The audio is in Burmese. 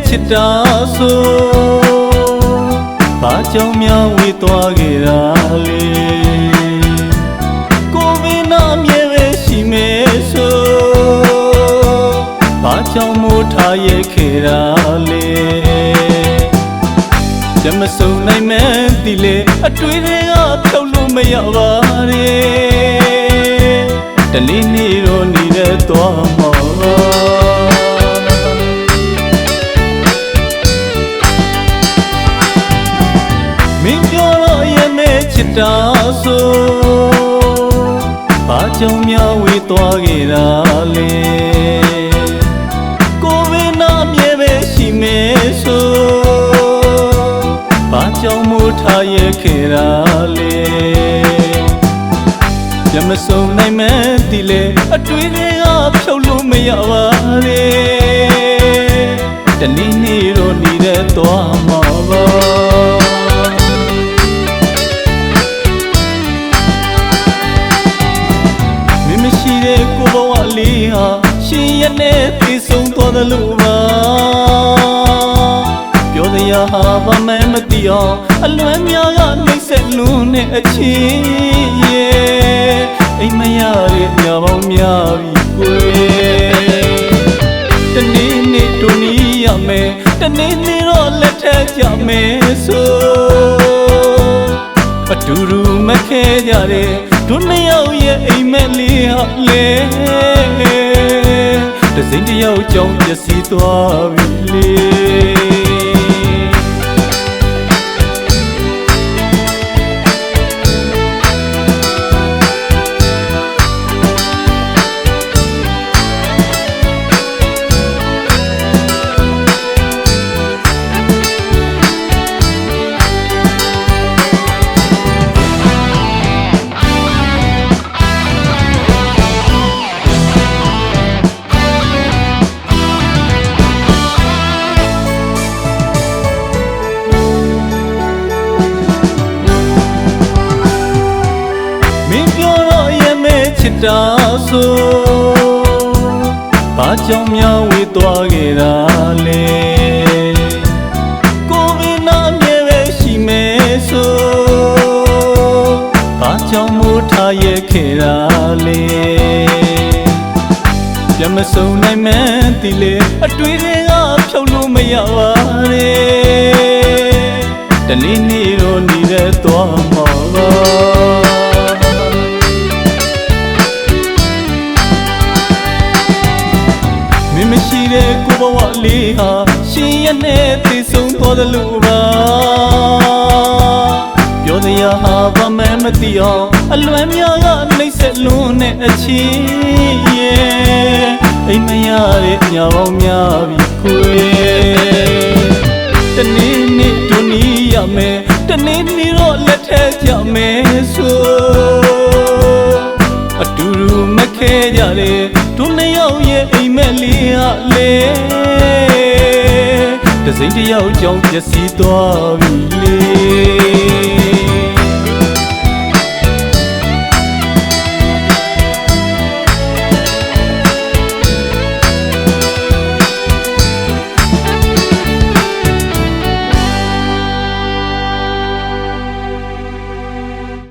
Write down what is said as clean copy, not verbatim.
ချစ်တာဆိုဘာကြောင့်များဝေးသွားခဲ့တာလဲကိုဗစ်နာမြဲပဲရှိမယ်ဆိုဘာကြောင့်မို့ထားရဲ့ခဲ့တာလဲကြမစုံနိုင်မှန်းဒီလေအတွေ့တွေကဖြုတ်လို့မရပါနဲ့တနေ့နေ့တော့နေတဲ့သွားမှာမင်းပြောတော့ရဲ့မဲ့ချစ်တာဆိုဘာကြောင့်များဝေးသွားခဲ့တာလဲကိုဗစ်နာမြဲပဲရှိမယ်ဆိုဘာကြောင့်မို့ထားရဲ့ခဲ့တာလဲကြမစုံနိုင်မှန်းဒီလေအတွေ့တွေကဖြုတ်လို့မရပါနဲ့တနေ့နေ့တော့နေတဲ့သွားမှာပါမင်းမရှိတဲ့ကိုဘဝလေးဟာရှင်ရနဲ့သိဆုံးသွားတယ်လို့ပါပြောစရာဟာဘာမှမသိအောင်အလွမ်းများကနှိမ့်ဆက်လွန်းတဲ့အချင်းရဲ့အိမ်မရတဲ့ညပေါင်းများပြီကွယ်တနေ့နေ့တို့နီးရမယ်တနေ့နေ့တော့လက်ထက်ကြမယ်ဆိုအတူတူမခဲကြတဲ့တို့နှစ်ယောက်ရဲ့အိမ်မက်လေးဟာလေတစိမ့်တယောက်ကြောင့်ပျက်စီးသွားပြီလေချစ်တာဆိုဘာကြောင့်များဝေးသွားခဲ့တာလဲကိုဗစ်နာမြဲပဲရှိမယ်ဆိုဘာကြောင့်မို့ထားရဲ့ခဲ့တာလဲကြမစုံနိုင်မှန်းဒီလေအတွေ့တွေကဖြုတ်လို့မရပါနဲ့တနေ့နေ့တော့နေတဲ့သွားမှာပါမရှိတဲ့ကိုဘဝလေးဟာရှင်ရနဲ့သိဆုံးသွားတယ်လို့ပါပြောစရာဟာဘာမှမသိအောင်အလွမ်းများကနှိမ့်ဆက်လွန်းတဲ့အချင်းရဲ့အိမ်မရတဲ့ညပေါင်းများပြီခွေတနေ့နေ့တို့နီးရမယ်တနေ့နေ့တော့လက်ထက်ကြမယ်ဆိုအတူတူမခဲကြတဲ့တို့နှစ်ယောက်ရဲ့အိမ်မက်လေးဟာလေတစိမ့်တယောက်ကြောင့်ပျက်စီးသွားပြီလေ